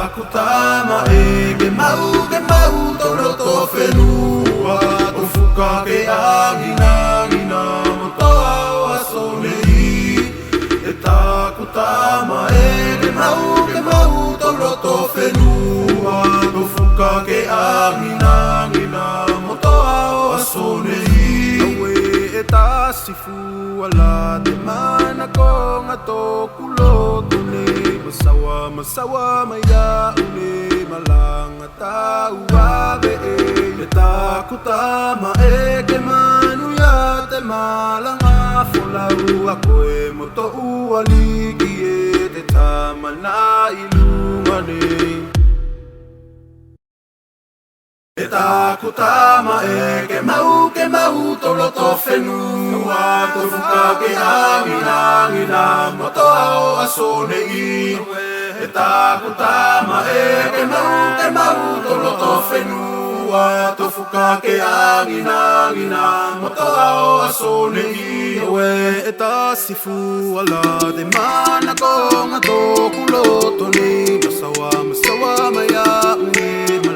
kutama e ke mau toro to whenua o fuka ke angina ngina motoa o asonei e tā kutama e ke mau toro to whenua o fuka ke angina ngina motoa o asonei awe e tā sifu ala te mana ko ngā tōku loto nei Masawa maya une malanga tau awe e tā kutama e ke manu ya te malanga folau a koe moto ua liki e te tamana ilunga nei E tā kutama e ke mau tolo to whenua to fuka ke angina moto ao asonei E tā kutama e ke mau tolo to whenua to fuka ke angina moto ao asonei Oe e tā sifu ala te mana ko ngā tōku loto nei Masawa maya une